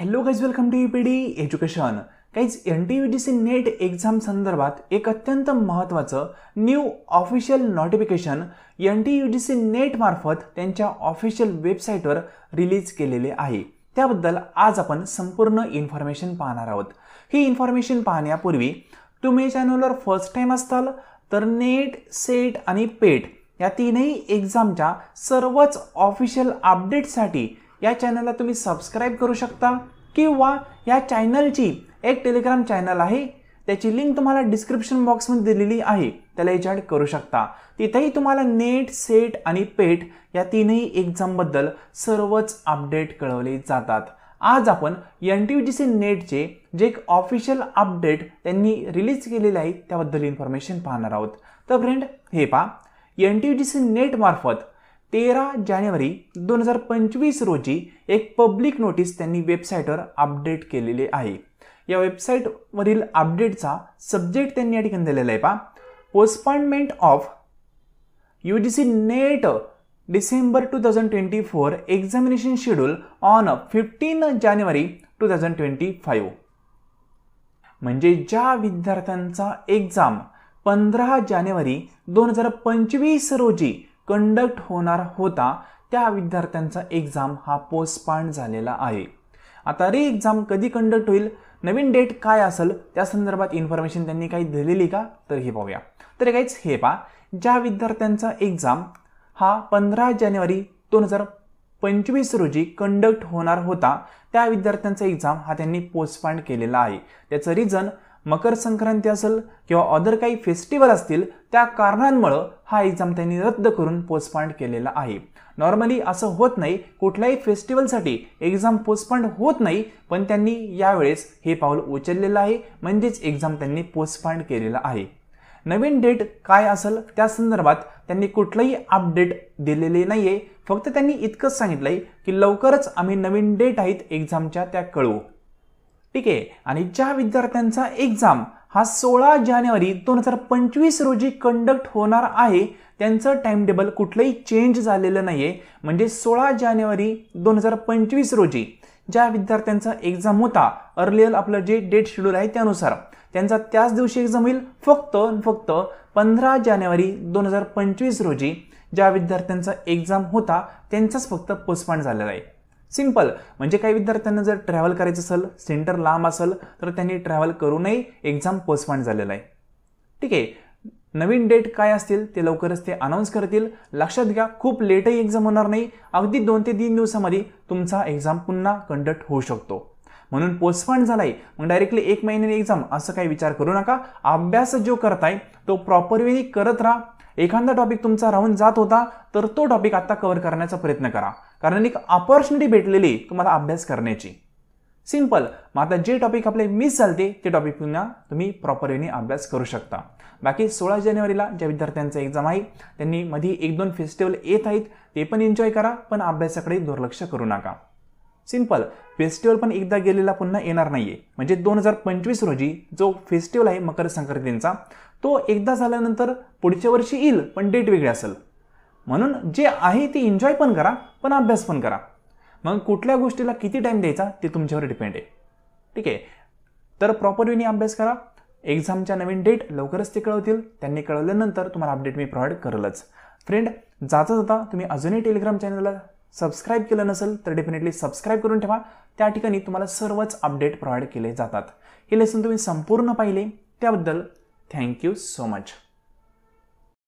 Hello guys, welcome to UPD education. Guys, NTUGC NET exam संदर्भात एक अत्यंत महत्त्वाचं new official notification NTUGC NET मार्फत त्यांच्या ऑफिशियल वेबसाईटवर रिलीज केलेले आहे। त्याबद्दल आज आपण संपूर्ण इन्फॉर्मेशन पाहणार आहोत। ही इन्फॉर्मेशन पाहण्यापूर्वी तुम्ही चॅनलवर फर्स्ट टाइम असाल तर नेट, सेट आणि पेट या तीनही एक्झामच्या सर्वच ऑफिशियल अपडेट्ससाठी या चॅनलला तुम्ही सबस्क्राइब करू शकता किंवा या चॅनलची एक टेलिग्राम चॅनल आहे, त्याची लिंक तुम्हाला डिस्क्रिप्शन बॉक्समध्ये दिलेली आहे, त्याला जॉइन करू शकता। तिथेही तुम्हाला नेट, सेट आणि पेट या तीनही एक्झाम बद्दल सर्वच अपडेट कळवले जातात। आज आपण NTUGC नेटचे जे एक ऑफिशियल अपडेट त्यांनी रिलीज केलेले आहे त्याबद्दल इन्फॉर्मेशन पाहणार आहोत। तर फ्रेंड, हे पहा, NTUGC नेट मार्फत 13 जानेवारी 2025 रोजी एक पब्लिक नोटीस त्यांनी वेबसाईटवर अपडेट केलेले आहे। या वेबसाईटवरील अपडेटचा सब्जेक्ट त्यांनी या ठिकाणी दिलेला आहे, पहा, postponement of UGC net December 2024 examination schedule on 15 जानेवारी 2025। म्हणजे ज्या विद्यार्थ्यांचा एक्झाम 15 जानेवारी 2025 रोजी कंडक्ट होणार होता त्या विद्यार्थ्यांचा एक्झाम हा पोस्टपोन झालेला आहे। आता री एक्झाम कधी कंडक्ट होईल, नवीन डेट काय असेल त्या संदर्भात इन्फॉर्मेशन त्यांनी काही दिलेली का, तर हे पाहूया। तर गाइस, हे पहा, ज्या विद्यार्थ्यांचा एक्झाम हा 15 जानेवारी 2025 रोजी कंडक्ट होणार होता त्या विद्यार्थ्यांचा एक्झाम हा त्यांनी पोस्टपोन केलेला आहे। त्याचं रिझन मकर संक्रांती असेल किंवा अदर काही फेस्टिवल असतील त्या कारणांमुळे हा एक्झाम त्यांनी रद्द करून पोस्टपोन केलेला आहे। नॉर्मली असं होत नाही, कुठल्याही फेस्टिवलसाठी एक्झाम पोस्टपोन होत नाही, पण त्यांनी यावेळेस हे पाऊल उचललेलं आहे, म्हणजेच एक्झाम त्यांनी पोस्टपोन केलेला आहे। नवीन डेट काय असेल त्या संदर्भात त्यांनी कुठलंही अपडेट दिलेले नाहीये, फक्त त्यांनी इतकंच सांगितलंय की लवकरच आम्ही नवीन डेट आहेत एक्झामच्या त्या कळवू, ठीक आहे। आणि ज्या विद्यार्थ्यांचा एक्झाम हा 16 जानेवारी 2025 रोजी कंडक्ट होणार आहे त्यांचं टाइम टेबल कुठलंही चेंज झालेलं नाहीये। म्हणजे 16 जानेवारी 2025 रोजी ज्या विद्यार्थ्यांचा एक्झाम होता, अर्लियर आपलं जे डेट शेड्यूल आहे त्यानुसार त्यांचा त्याच दिवशी एक्झाम होईल। फक्त 15 जानेवारी 2025 रोजी ज्या विद्यार्थ्यांचा एक्झाम होता त्यांचाच फक्त पोस्टपोन झालेला आहे। सिंपल, म्हणजे काही विद्यार्थ्यांना जर ट्रॅव्हल करायचं असेल, सेंटर लांब असेल तर त्यांनी ट्रॅव्हल करू नये, एक्झाम पोस्टपोन झालेला आहे, ठीक आहे। नवीन डेट काय असतील ते लवकरच ते अनाउन्स करतील। लक्षात घ्या, खूप लेटही एक्झाम होणार नाही, अगदी 2 ते 3 दिवसामध्ये तुमचा एक्झाम पुन्हा कंडक्ट होऊ शकतो। म्हणून पोस्टपोन झालाय मग डायरेक्टली 1 महिन्याने एक्झाम असं काही विचार करू नका। अभ्यास जो करताय तो प्रॉपर वेळी करत राहा। एखादा टॉपिक तुमचा राहून जात होता तर तो टॉपिक आता कव्हर करण्याचा प्रयत्न करा, कारण एक अपॉर्च्युनिटी भेटलेली तुम्हाला अभ्यास करण्याची। सिंपल, मग आता जे टॉपिक आपले मिस झालते ते टॉपिक पुन्हा तुम्ही प्रॉपर वेने अभ्यास करू शकता। बाकी 16 जानेवारीला ज्या विद्यार्थ्यांचा एक्झाम आहे त्यांनी मध्ये 1-2 फेस्टिवल येत आहेत ते पण एन्जॉय करा, पण अभ्यासाकडे दुर्लक्ष करू नका। सिंपल, फेस्टिवल पण एकदा गेलेला पुन्हा येणार नाहीये। म्हणजे 2025 रोजी जो फेस्टिवल आहे मकर संक्रांतीचा तो एकदा झाल्यानंतर पुढच्या वर्षी येईल, पण डेट वेगळी असेल। म्हणून जे आहे ते एन्जॉय पण करा, पण अभ्यास पण करा। मग कुठल्या गोष्टीला किती टाइम द्यायचा ते तुमच्यावर डिपेंड आहे, ठीक आहे। तर प्रॉपर वेने अभ्यास करा। एक्झामच्या नवीन डेट लवकरच ते कळवतील, त्यांनी कळवल्यानंतर तुम्हाला अपडेट मी प्रोव्हाइड करेलच। फ्रेंड, जाता जाता तुम्ही अजूनही टेलिग्राम चॅनलला सबस्क्राइब केलं नसेल तर डेफिनेटली सबस्क्राइब करून ठेवा, त्या ठिकाणी तुम्हाला सर्वच अपडेट प्रोव्हाइड केले जातात। हे लेसन तुम्ही संपूर्ण पाहिले त्याबद्दल थँक्यू सो मच।